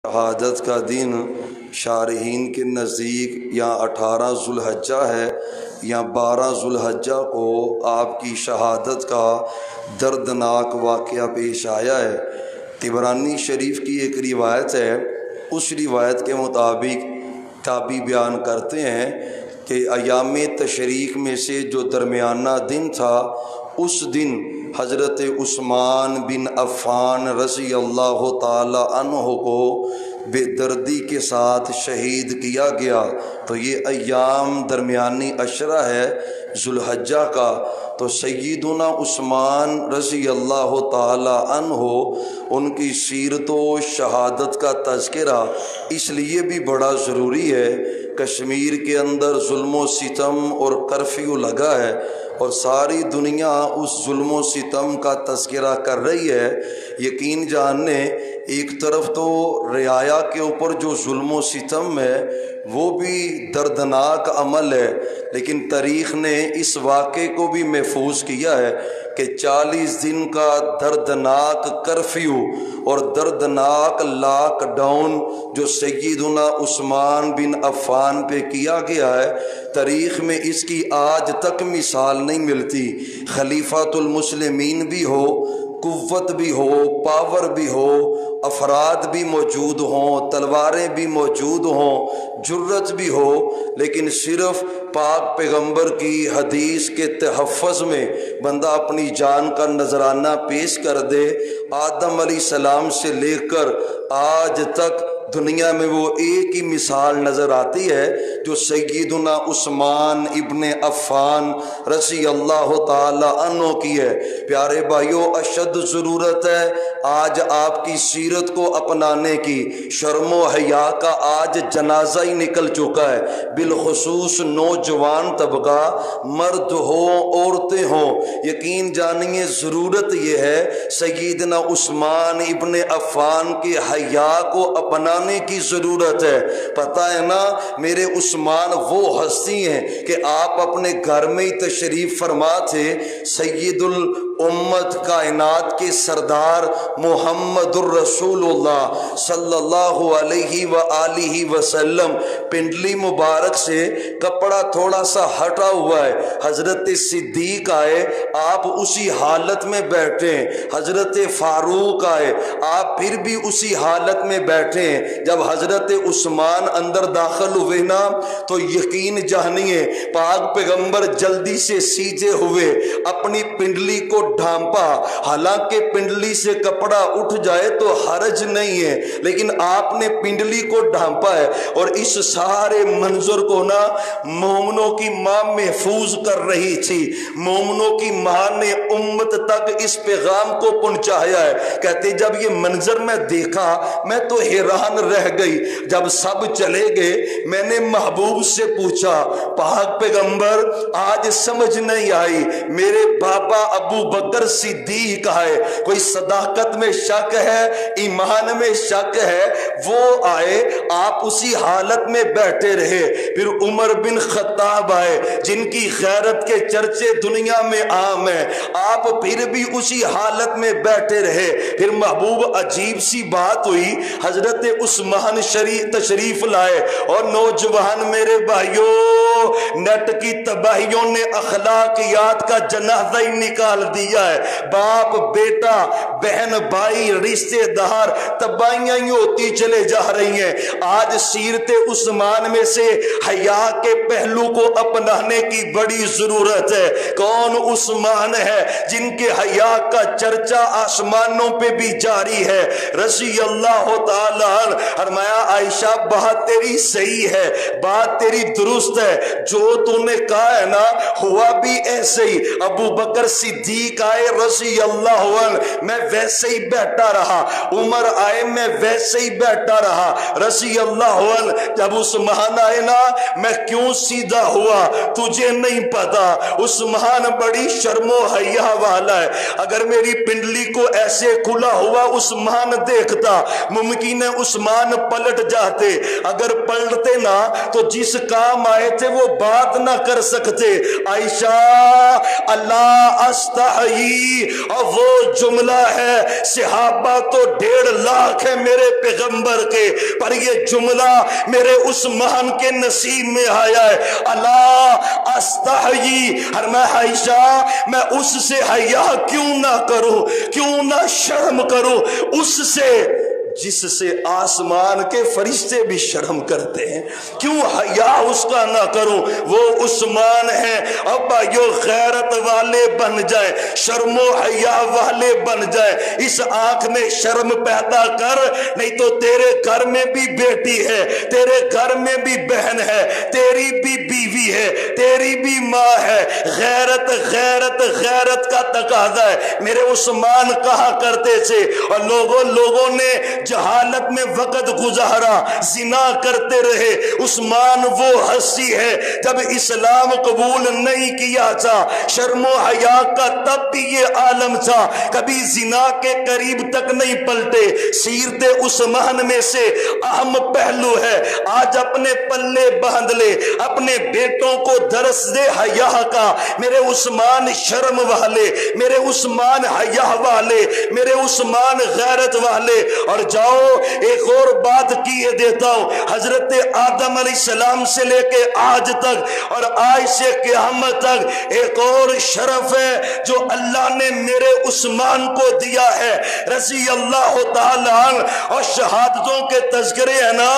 شہادت کا دن شارحین کے نزدیک یا 18 ذوالحجہ ہے یا 12 ذوالحجہ کو آپ کی شہادت کا دردناک واقعہ پیش آیا ہے۔ طبرانی شریف کی ایک روایت ہے، اس روایت کے مطابق تابعی بیان کرتے ہیں کہ ایام تشریق میں سے جو درمیانہ دن تھا، اس دن حضرت عثمان بن عفان رضی اللہ تعالی عنہ کو بے دردی کے ساتھ شہید کیا گیا۔ تو یہ ایام درمیانی عشرہ ہے ذوالحجہ کا، تو سیدنا عثمان رضی اللہ تعالی عنہ ان کی سیرت و شہادت کا تذکرہ اس لیے بھی بڑا ضروری ہے۔ کشمیر کے اندر ظلم و ستم اور کرفیو لگا ہے اور ساری دنیا اس ظلم و ستم کا تذکرہ کر رہی ہے۔ یقین جاننے ایک طرف تو رعایا کے اوپر جو ظلم و ستم ہے وہ بھی دردناک عمل ہے، لیکن تاریخ نے اس واقعے کو بھی محفوظ کیا ہے کہ 40 دن کا دردناک کرفیو اور دردناک لاک ڈاؤن جو سیدنا عثمان بن عفان پہ کیا گیا ہے، تاریخ میں اس کی آج تک مثال نہیں ملتی۔ خلیفۃ المسلمین بھی ہو، قوت بھی ہو، پاور بھی ہو، افراد بھی موجود ہوں، تلواریں بھی موجود ہوں، جرت بھی ہو، لیکن صرف پاک پیغمبر کی حدیث کے تحفظ میں بندہ اپنی جان کا نذرانہ پیش کر دے۔ آدم علیہ السلام سے لے کر آج تک دنیا میں وہ ایک ہی مثال نظر آتی ہے جو سیدنا عثمان ابن عفان رضی اللہ تعالی عنہ کی ہے۔ پیارے بھائیو، اشد ضرورت ہے آج آپ کی سیرت کو اپنانے کی۔ شرم و حیا کا آج جنازہ ہی نکل چکا ہے، بالخصوص نوجوان طبقہ، مرد ہو عورتیں ہوں۔ یقین جانیے ضرورت یہ ہے سیدنا عثمان ابن عفان کے حیا کو اپنانے کی ضرورت ہے۔ پتہ ہے نا، میرے عثمان وہ ہستی ہیں کہ آپ اپنے گھر میں ہی تشریف فرما تھے۔ سید الامت کائنات کے سردار محمد الرسول اللہ صلی اللہ علیہ وآلہ وسلم پنڈلی مبارک سے کپڑا تھوڑا سا ہٹا ہوا ہے، حضرت صدیق آئے، آپ اسی حالت میں بیٹھے ہیں، حضرت فاروق آئے، آپ پھر بھی اسی حالت میں بیٹھے ہیں۔ جب حضرت عثمان اندر داخل ہوئے نا تو یقین جانیے پاک پیغمبر جلدی سے سیدھے ہوئے، اپنی پنڈلی کو ڈھانپا۔ حالانکہ پنڈلی سے کپڑا اٹھ جائے تو حرج نہیں ہے، لیکن آپ نے پنڈلی کو ڈھانپا ہے، اور اس سارے منظر کو نا مومنوں کی ماں محفوظ کر رہی تھی۔ مومنوں کی ماں نے امت تک اس پیغام کو پہنچایا ہے۔ کہتے جب یہ منظر میں دیکھا میں تو حیران رہ گئی۔ جب سب چلے گئے میں نے محبوب سے پوچھا، پاک پیغمبر آج سمجھ نہیں آئی، میرے بابا ابو بکر صدیق آئے، کوئی صداقت میں شک ہے، ایمان میں شک ہے، وہ آئے، آپ اسی حالت میں بیٹھے رہے۔ پھر عمر بن خطاب آئے جن کی غیرت کے چرچے دنیا میں عام ہیں، آپ پھر بھی اسی حالت میں بیٹھے رہے۔ پھر محبوب عجیب سی بات ہوئی، حضرت عثمان تشریف لائے، اور نوجوان میرے بھائیوں نیٹ کی تباہیوں نے اخلاقیات کا جنازہ ہی نکال دیا ہے۔ باپ بیٹا بہن بھائی رشتے دار تباہیاں ہی ہوتی چلے جا رہی ہیں۔ آج سیرت عثمان میں سے حیا کے پہلو کو اپنانے کی بڑی ضرورت ہے۔ کون عثمان ہے جن کے حیا کا چرچا آسمانوں پہ بھی جاری ہے؟ رضی اللہ تعالی عنہ فرمایا، عائشہ بات تیری صحیح ہے، بات تیری درست ہے، جو تو نے کہا ہے نا ہوا بھی ایسے ہی۔ ابو بکر صدیق آئے رضی اللہ عنہ، میں ویسے ہی بیٹھا رہا، عمر آئے میں ویسے ہی بیٹھا رہا رضی اللہ عنہ۔ جب عثمان آئے نا میں کیوں سیدھا ہوا تجھے نہیں پتا۔ عثمان بڑی شرم و حیا والا ہے، اگر میری پنڈلی کو ایسے کھلا ہوا عثمان دیکھتا ممکن ہے عثمان پلٹ جاتے، اگر پلٹتے نا تو جس کام آئے تھے وہ بات نہ کر سکتے۔ عائشہ اللہ استحیی، اور وہ جملہ ہے صحابہ تو 1.5 لاکھ ہے میرے پیغمبر کے، پر یہ جملہ میرے عثمان کے نصیب میں آیا ہے، الا استحیی، میں عائشہ میں اس سے حیا کیوں نہ کروں، کیوں نہ شرم کروں، اس سے جس سے آسمان کے فرشتے بھی شرم کرتے ہیں، کیوں حیا اس کا نہ کروں؟ وہ عثمان ہیں۔ ابا یو غیرت والے بن جائیں، شرم و حیا والے بن جائیں، اس آنکھ میں شرم پیدا کر، نہیں تو تیرے گھر میں بھی بیٹی ہے، تیرے گھر میں بھی بہن ہے، تیری بھی بیوی ہے، تیری بھی ماں ہے، غیرت غیرت غیرت کا تقاضا ہے۔ میرے عثمان کہا کرتے تھے، اور لوگوں نے جہالت میں وقت گزارا، زنا کرتے رہے، عثمان وہ ہستی ہے جب اسلام قبول نہیں کیا تھا، شرم و حیا کا تب بھی یہ عالم تھا، کبھی زنا کے قریب تک نہیں پلٹے۔ سیرت عثمان میں سے اہم پہلو ہے، آج اپنے پلے باندھ لے، اپنے بیٹوں کو درس دے حیا کا۔ میرے عثمان شرم والے، میرے عثمان حیا والے، میرے عثمان غیرت والے۔ اور جاؤ ایک اور بات کیے دیتا ہوں، حضرت آدم علیہ السلام سے لے کے آج تک اور آج سے قیامت تک ایک اور شرف ہے جو اللہ نے میرے عثمان کو دیا ہے، رضی اللہ تعالی عنہ۔ اور شہادتوں کے تذکرے ہیں نا،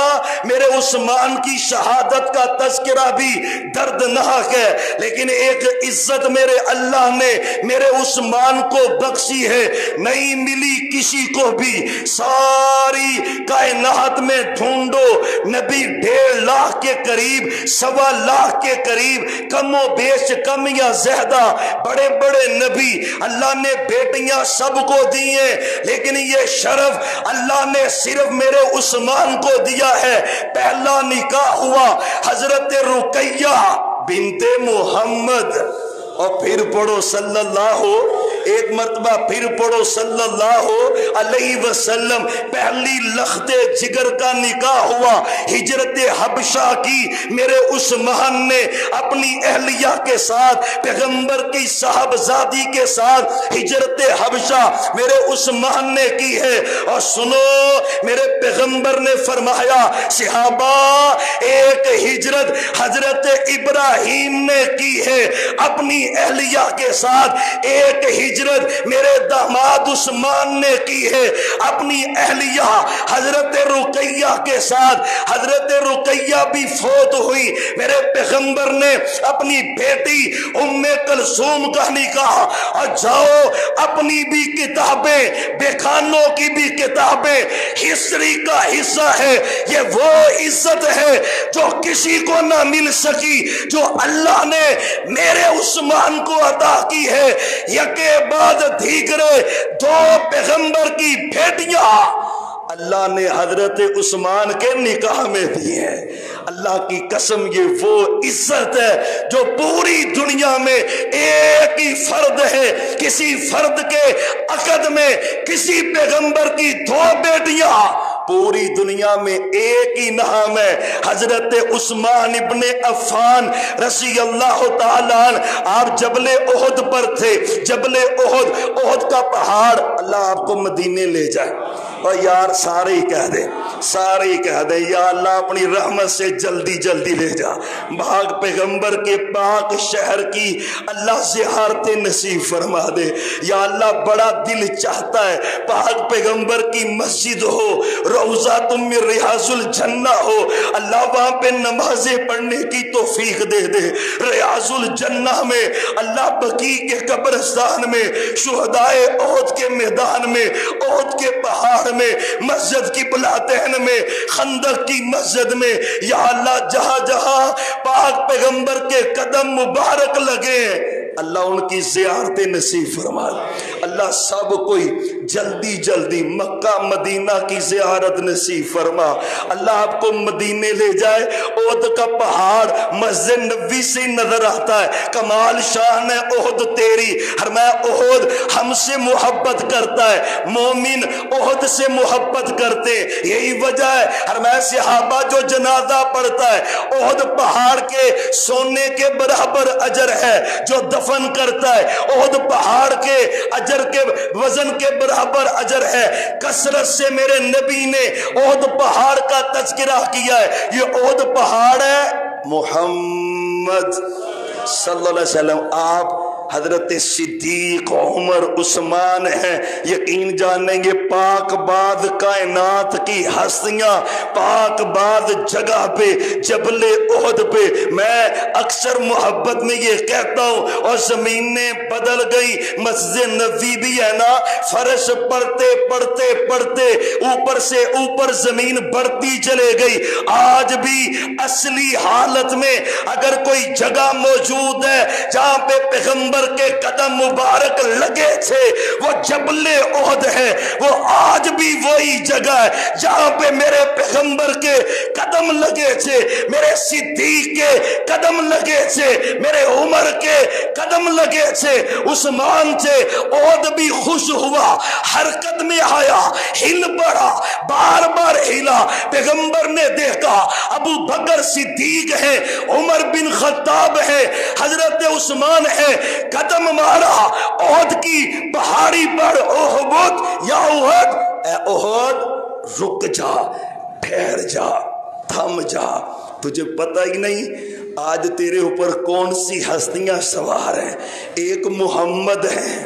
میرے عثمان کی شہادت کا تذکرہ بھی دردناک ہے، لیکن ایک عزت میرے اللہ نے میرے عثمان کو بخشی ہے، نہیں ملی کسی کو بھی۔ ساری کائنات میں ڈھونڈو، نبی 1.5 لاکھ کے قریب، 1.25 لاکھ کے قریب، کم و بیش کم یا زیادہ بڑے بڑے نبی، اللہ نے بیٹیاں سب کو دی ہیں، لیکن یہ شرف اللہ نے صرف میرے عثمان کو دیا ہے۔ پہلا نکاح ہوا حضرت رقیہ بنت محمد، اور پھر پڑھو صلی اللہ، ایک مرتبہ پھر پڑھو صلی اللہ علیہ وسلم۔ پہلی لخت جگر کا نکاح ہوا، ہجرت حبشہ کی میرے عثمان نے اپنی اہلیہ کے ساتھ، پیغمبر کی صاحبزادی کے ساتھ ہجرت حبشہ میرے عثمان نے کی ہے۔ اور سنو، میرے پیغمبر نے فرمایا صحابہ، ایک ہجرت حضرت ابراہیم نے کی ہے اپنی اہلیہ کے ساتھ، ایک ہجرت میرے داماد عثمان نے کی ہے اپنی اہلیہ حضرت رقیہ کے ساتھ۔ حضرت رقیہ بھی فوت ہوئی، میرے پیغمبر نے اپنی بیٹی ام کلثوم کا نکاح۔ اور جاؤ اپنی بھی کتابیں، بیخانوں کی بھی کتابیں، ہسٹری کا حصہ ہے، یہ وہ عزت ہے جو کسی کو نہ مل سکی، جو اللہ نے میرے عثمان کو عطا کی ہے۔ یکے بعد دیگرے 2 پیغمبر کی بیٹیاں اللہ نے حضرت عثمان کے نکاح میں دی ہے۔ اللہ کی قسم یہ وہ عزت ہے جو پوری دنیا میں ایک ہی فرد ہے، کسی فرد کے عقد میں کسی پیغمبر کی 2 بیٹیاں، پوری دنیا میں ایک ہی نام ہے، حضرت عثمان ابن عفان رضی اللہ تعالیٰ عنہ۔ آپ جبل احد پر تھے، جبل احد، احد کا پہاڑ، اللہ آپ کو مدینے لے جائے، اور یار سارے ہی کہہ دیں، سارے ہی کہہ دیں یا اللہ اپنی رحمت سے جلدی جلدی لے جا، بھاگ پیغمبر کے پاک شہر کی اللہ زیارت نصیب فرما دے یا اللہ۔ بڑا دل چاہتا ہے پاک پیغمبر کی مسجد ہو، روضہ تم میں ریاض الجنہ ہو، اللہ وہاں پہ نمازیں پڑھنے کی توفیق دے دے۔ ریاض الجنہ میں اللہ، بقیع کے قبرستان میں، شہدائے احد کے میدان میں، احد کے پہاڑ میں، مسجد کی بلاتین میں، خندق کی مسجد میں، یا اللہ جہاں جہاں پاک پیغمبر کے قدم مبارک لگے اللہ ان کی زیارت نصیب فرما۔ اللہ سب کوئی جلدی جلدی مکہ مدینہ کی زیارت نصیب فرما۔ اللہ آپ کو مدینے لے جائے، احد کا پہاڑ مسجد نبوی سے نظر آتا ہے، کمال شان ہے احد تیری۔ فرمایا احد ہم سے محبت کرتا ہے، مومن احد سے محبت کرتے، یہی وجہ ہے فرمایا صحابہ جو جنازہ پڑھتا ہے احد پہاڑ کے سونے کے برابر اجر ہے، جو دفن کرتا ہے احد پہاڑ کے اجر کے وزن کے برابر اجر ہے۔ کثرت سے میرے نبی نے احد پہاڑ کا تذکرہ کیا ہے، یہ احد پہاڑ ہے محمد صلی اللہ علیہ وسلم۔ آپ حضرت صدیق عمر عثمان ہیں، یقین جانیں گے پاک بعد کائنات کی ہستیاں پاک بعد جگہ پہ جبل احد پہ، میں اکثر محبت میں یہ کہتا ہوں، اور زمینیں بدل گئی، مسجد نبوی بھی ہے نا، فرش پڑھتے پڑھتے پڑھتے اوپر سے اوپر زمین بڑھتی چلے گئی، آج بھی اصلی حالت میں اگر کوئی جگہ موجود ہے جہاں پہ پیغمبر کے قدم مبارک لگے تھے وہ جبل احد ہے، وہ آج بھی وہی جگہ ہے جہاں پہ میرے پیغمبر کے قدم لگے تھے، میرے صدیق کے قدم لگے تھے، میرے عمر کے قدم لگے تھے، عثمان تھے۔ احد بھی خوش ہوا، حرکت میں آیا، ہل پڑا، بار بار ہلا، پیغمبر نے دیکھا ابو بکر صدیق ہے، عمر بن خطاب ہے، حضرت عثمان ہے، قدم مارا احد کی پہاڑی پر، احد یا احد، اے احد رک جا، ٹھہر جا، تھم جا، تجھے پتہ ہی نہیں آج تیرے اوپر کون سی ہستیاں سوار ہیں؟ ایک محمد ہیں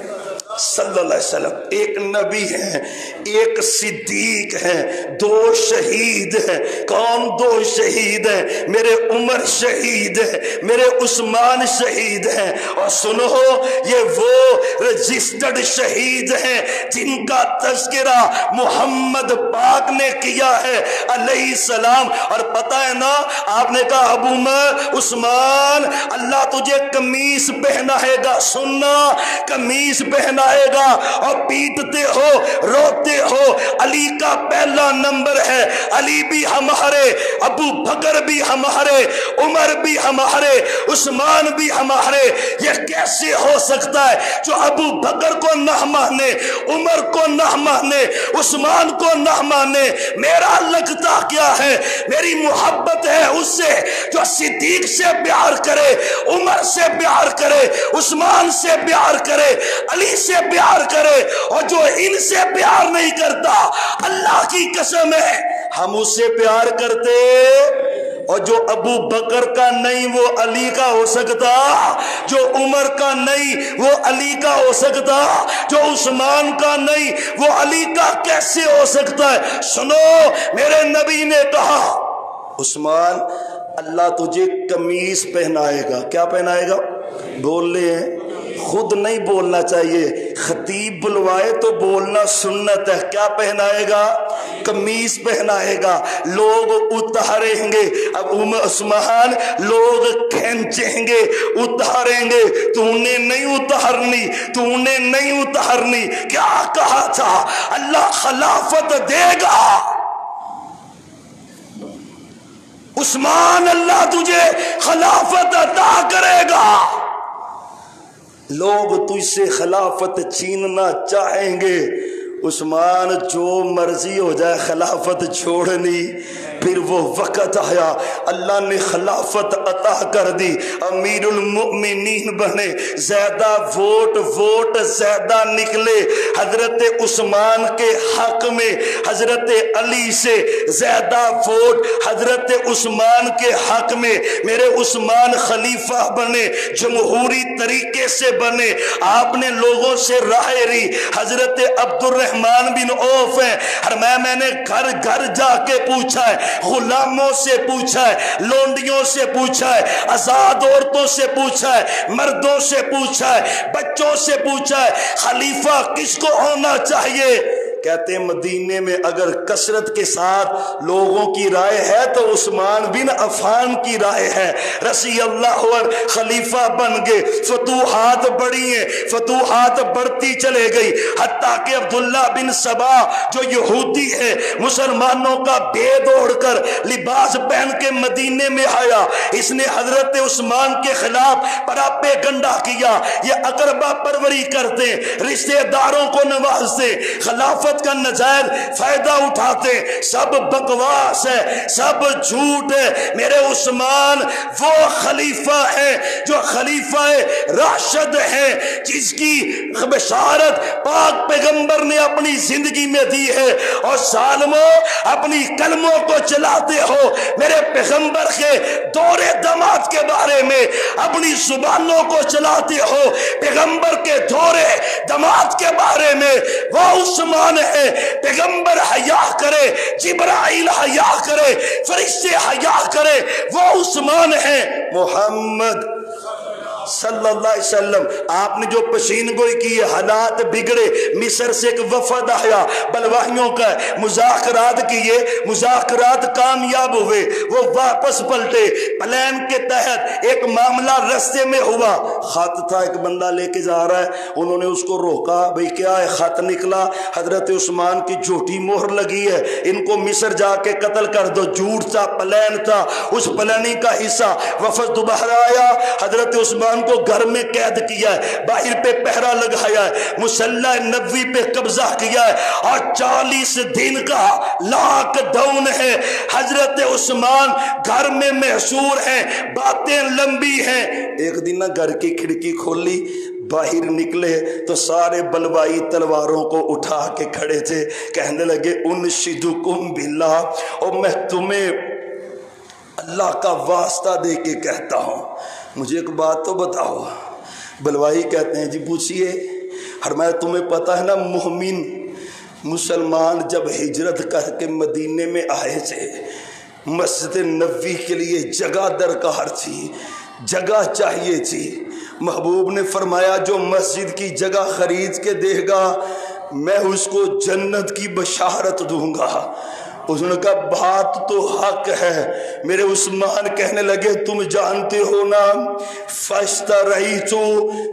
صلی اللہ علیہ وسلم، ایک نبی ہیں، ایک صدیق ہیں، دو شہید ہیں۔ کون دو شہید ہیں؟ میرے عمر شہید ہیں، میرے عثمان شہید ہیں، اور سنو یہ وہ رجسٹرڈ شہید ہیں جن کا تذکرہ محمد پاک نے کیا ہے علیہ السلام۔ اور پتہ ہے نا آپ نے کہا ابو عثمان اللہ تجھے قمیص پہنائے گا، سننا قمیص پہنائے گا، اور پیٹتے ہو روتے ہو، علی کا پہلا نمبر ہے، علی بھی ہمارے، ابو بکر بھی ہمارے، عمر بھی ہمارے، عثمان بھی ہمارے۔ یہ کیسے ہو سکتا ہے جو ابو بکر کو نہ مانے، عمر کو نہ مانے، عثمان کو نہ مانے؟ میرا لگتا کیا ہے؟ میری محبت ہے اس سے جو صدیق سے پیار کرے، عمر سے پیار کرے، عثمان سے پیار کرے، علی سے پیار کرے، اور جو ان سے پیار نہیں کرتا اللہ کی قسم ہے ہم اس سے پیار کرتے، اور جو ابو بکر کا نہیں وہ علی کا ہو سکتا، جو عمر کا نہیں وہ علی کا ہو سکتا، جو عثمان کا نہیں وہ علی کا کیسے ہو سکتا ہے؟ سنو میرے نبی نے کہا عثمان اللہ تجھے قمیص پہنائے گا۔ کیا پہنائے گا؟ بول لے ہیں، خود نہیں بولنا چاہیے، خطیب بلوائے تو بولنا سنت ہے۔ کیا پہنائے گا؟ قمیص پہنائے گا، لوگ اتاریں گے۔ اب عثمان لوگ کھینچیں گے، اتاریں گے، تو نے نہیں اتارنی، تو نے نہیں اتارنی۔ کیا کہا تھا؟ اللہ خلافت دے گا عثمان، اللہ تجھے خلافت عطا کرے گا۔ لوگ تجھ سے خلافت چھیننا چاہیں گے، عثمان جو مرضی ہو جائے خلافت چھوڑنی۔ پھر وہ وقت آیا اللہ نے خلافت عطا کر دی، امیر المؤمنین بنے، زیادہ ووٹ زیادہ نکلے حضرت عثمان کے حق میں، حضرت علی سے زیادہ ووٹ حضرت عثمان کے حق میں، میرے عثمان خلیفہ بنے، جمہوری طریقے سے بنے، آپ نے لوگوں سے رائے لی۔ حضرت عبد الرحمن بن عوف ہیں، میں نے گھر گھر جا کے پوچھا ہے، غلاموں سے پوچھا ہے، لونڈیوں سے پوچھا ہے، آزاد عورتوں سے پوچھا ہے، مردوں سے پوچھا ہے، بچوں سے پوچھا ہے، خلیفہ کس کو ہونا چاہیے؟ کہتے ہیں مدینے میں اگر کثرت کے ساتھ لوگوں کی رائے ہے تو عثمان بن عفان کی رائے ہے، رضی اللہ عنہ خلیفہ بن گئے، فتوحات بڑھی ہیں، فتوحات بڑھتی چلے گئی، حتیٰ کہ عبداللہ بن سبا جو یہودی ہے مسلمانوں کا بید اوڑھ کر لباس پہن کے مدینے میں آیا، اس نے حضرت عثمان کے خلاف پراپیگنڈا کیا، یہ اقربا پروری کرتے، رشتہ داروں کو نوازتے، خلافت کا نجائز فائدہ اٹھاتے، سب بکواس ہے، سب جھوٹ ہے۔ میرے عثمان وہ خلیفہ ہے جو خلیفہ راشد ہے، جس کی بشارت پاک پیغمبر نے اپنی زندگی میں دی ہے، اور ظالموں اپنی کلموں کو چلاتے ہو میرے پیغمبر کے دور دماد کے بارے میں، اپنی زبانوں کو چلاتے ہو پیغمبر کے دور دماد کے بارے میں۔ وہ عثمان ہے، پیغمبر حیا کرے، جبرائیل حیا کرے، فرشتے حیا کرے، وہ عثمان ہے۔ محمد صلی اللہ علیہ وسلم آپ نے جو پشین گوئی کی، حالات بگڑے، مصر سے ایک وفد آیا بلوائیوں کا، مذاکرات کیے، مذاکرات کامیاب ہوئے، وہ واپس پلٹے، پلان کے تحت ایک معاملہ رستے میں ہوا، خط تھا، ایک بندہ لے کے جا رہا ہے، انہوں نے اس کو روکا، بھئی کیا ہے؟ خط نکلا، حضرت عثمان کی جھوٹی مہر لگی ہے، ان کو مصر جا کے قتل کر دو۔ جھوٹ تھا، پلان تھا، اس پلاننگ کا حصہ وفد دوبارہ آیا، حضرت عثمان کو گھر میں قید کیا ہے، باہر پہ پہرا لگایا ہے، مسلح نبوی پہ قبضہ کیا ہے، اور 40 دن کا لاک ڈاؤن ہے۔ حضرت عثمان گھر میں محصور ہیں، باتیں لمبی ہیں۔ ایک دن نہ گھر کی کھڑکی کھولی، باہر نکلے تو سارے بلوائی تلواروں کو اٹھا کے کھڑے تھے، کہنے لگے انشدکم باللہ، اور میں تمہیں اللہ کا واسطہ دے کے کہتا ہوں، مجھے ایک بات تو بتاؤ۔ بلوائی کہتے ہیں جی پوچھئے۔ فرمایا تمہیں پتہ ہے نا مومن مسلمان جب ہجرت کر کے مدینے میں آئے تھے، مسجد نبوی کے لیے جگہ درکار تھی، جگہ چاہیے تھی۔ محبوب نے فرمایا جو مسجد کی جگہ خرید کے دے گا میں اس کو جنت کی بشارت دوں گا۔ اس نے کہا بات تو حق ہے۔ میرے عثمان کہنے لگے تم جانتے ہو نا، فاشتریت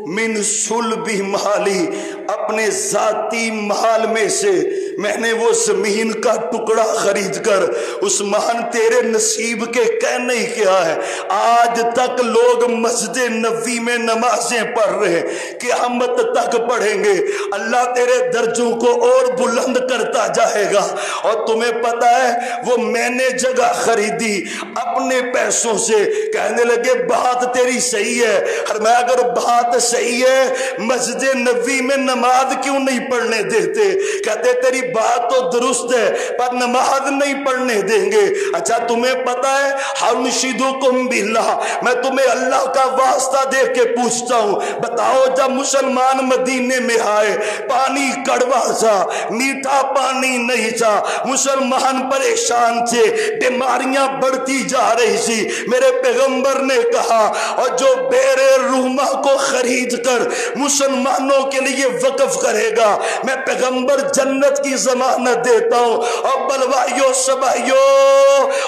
من صلب مالی، اپنے ذاتی مال میں سے میں نے وہ زمین کا ٹکڑا خرید کر، عثمان تیرے نصیب کے کہنے ہی کیا ہے، آج تک لوگ مسجد نبوی میں نمازیں پڑھ رہے، قیامت تک پڑھیں گے، اللہ تیرے درجوں کو اور بلند کرتا جائے گا۔ اور تمہیں پتہ ہے وہ میں نے جگہ خریدی اپنے پیسوں سے۔ کہنے لگے بات تیری صحیح ہے۔ فرمایا اگر بات صحیح ہے مسجد نبوی میں نماز کیوں نہیں پڑھنے دیتے؟ کہتے تیری بات تو درست ہے پر نماز نہیں پڑھنے دیں گے۔ اچھا تمہیں پتہ ہے انشدکم باللہ، میں تمہیں اللہ کا واسطہ دے کے پوچھتا ہوں، بتاؤ جب مسلمان مدینے میں آئے پانی کڑوا تھا، میٹھا پانی نہیں تھا، مسلمان پریشان تھے، بیماریاں بڑھتی جا رہی تھی، میرے پیغمبر نے کہا اور جو بیر روما کو خرید کر مسلمانوں کے لیے وقف کرے گا میں پیغمبر جنت کی ضمانت دیتا ہوں۔ اور بلوائیوں سبائیوں،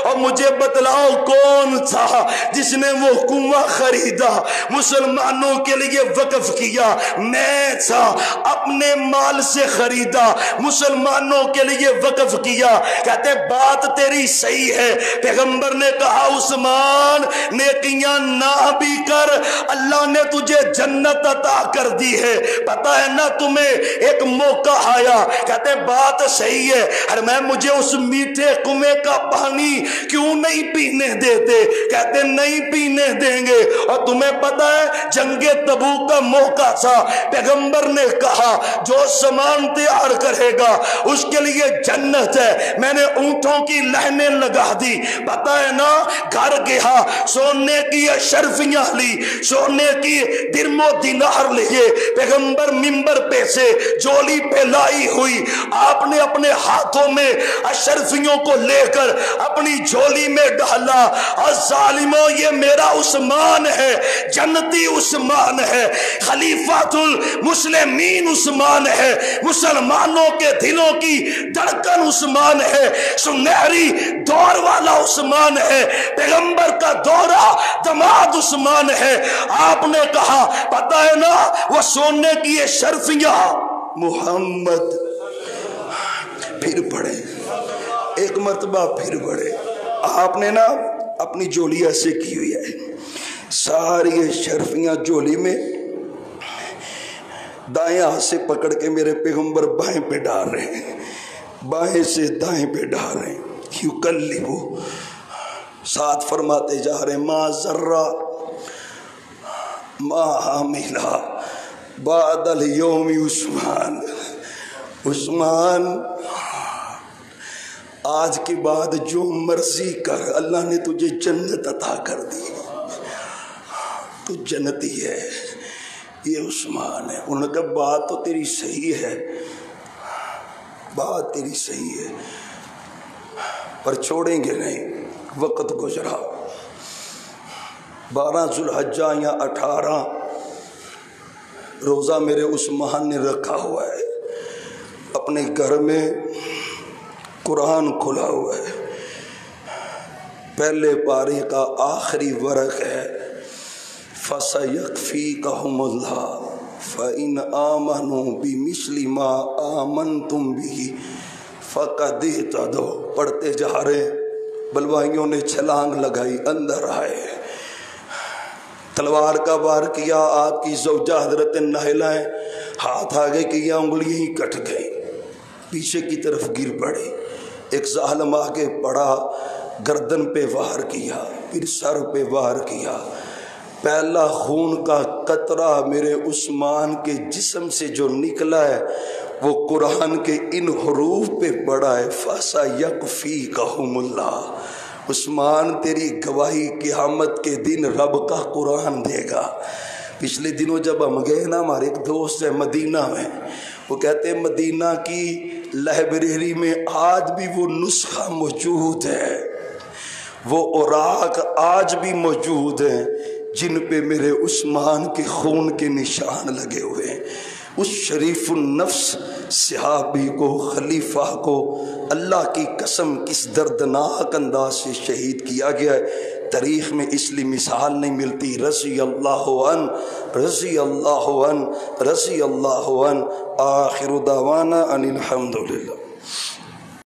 اور مجھے بتلاؤ کون تھا جس نے وہ کنواں خریدا مسلمانوں کے لیے وقف کیا؟ میں تھا، اپنے مال سے خریدا مسلمانوں کے لیے وقف کیا۔ کہتے بات تیری صحیح ہے۔ پیغمبر نے کہا عثمان نیکیاں نہ بھی کر اللہ نے تجھے جنت عطا کر دی ہے، پتہ ہے نا تمہیں ایک موقع آیا۔ کہتے بات صحیح ہے، اور میں مجھے اس میٹھے کنویں کا پانی کیوں نہیں پینے دیتے؟ کہتے نہیں پینے دیں گے۔ اور تمہیں پتہ ہے جنگ تبوک کا موقع تھا، پیغمبر نے کہا جو سامان تیار کرے گا اس کے لیے جنت ہے، میں نے اونٹوں کی لہنیں لگا دی، پتہ ہے نا گھر گیا سونے کی اشرفیاں لی، سونے کی درم و دینار لیے، پیغمبر منبر پہ سے جولی پہ لائی ہوئی، آپ نے اپنے ہاتھوں میں اشرفیوں کو لے کر اپنی جولی جھولی میں ڈالا، ظالموں یہ میرا عثمان ہے، جنتی عثمان ہے، خلیفۃ المسلمین عثمان ہے، مسلمانوں کے دلوں کی دھڑکن عثمان ہے، سنہری دور والا عثمان ہے، پیغمبر کا دورہ دماد عثمان ہے۔ آپ نے کہا پتہ ہے نا وہ سونے کی یہ شرفیاں محمد، پھر پڑھے ایک مرتبہ، پھر پڑھے۔ آپ نے نا اپنی جولی ایسے کی ہوئی ہے، ساری یہ شرفیاں جولی میں، دائیں ہاتھ سے پکڑ کے میرے پیغمبر بائیں پہ ڈال رہے ہیں، بائیں سے دائیں پہ ڈال رہے ہیں، یقلبو، ساتھ فرماتے جا رہے ہیں ما ذرہ ما حاملہ بعد اليوم عثمان، عثمان آج کے بعد جو مرضی کر، اللہ نے تجھے جنت عطا کر دی، تو جنتی ہے، یہ عثمان ہے۔ انہوں نے کہا بات تو تیری صحیح ہے، بات تیری صحیح ہے، پر چھوڑیں گے نہیں، وقت گزرا۔ 12 ذوالحجہ یا 18 روزہ میرے عثمان نے رکھا ہوا ہے، اپنے گھر میں قرآن کھلا ہوا ہے، پہلے پارے کا آخری ورق ہے، فَسَيَكْفِيكَهُمُ اللَّهُ فَإِنْ آمَنُوا بِمِثْلِ مَا آمَنْتُمْ بِهِ فَقَدِ اهْتَدَوْا۔ پڑھتے جا رہے، بلوائیوں نے چھلانگ لگائی، اندر آئے، تلوار کا وار کیا، آپ کی زوجہ حضرت نائلہ ہاتھ آگے کیا، انگلیاں ہی کٹ گئی، پیچھے کی طرف گر پڑے، ایک ظالم آگے پڑا، گردن پہ وار کیا، پھر سر پہ وار کیا، پہلا خون کا قطرہ میرے عثمان کے جسم سے جو نکلا ہے وہ قرآن کے ان حروف پہ پڑا ہے، فَسَيَكْفِيكَهُمُ اللَّهُ۔ عثمان تیری گواہی قیامت کے دن رب کا قرآن دے گا۔ پچھلے دنوں جب ہم گئے نا، ہمارے ایک دوست ہے مدینہ میں، وہ کہتے ہیں مدینہ کی لائبریری میں آج بھی وہ نسخہ موجود ہے، وہ اوراق آج بھی موجود ہیں جن پہ میرے عثمان کے خون کے نشان لگے ہوئے ہیں۔ اس شریف النفس صحابی کو، خلیفہ کو اللہ کی قسم کس دردناک انداز سے شہید کیا گیا ہے، تاریخ میں اس لیے مثال نہیں ملتی۔ رضی اللہ عنہ، رضی اللہ عنہ، رضی اللہ عنہ۔ آخر دعوانا ان الحمدللہ۔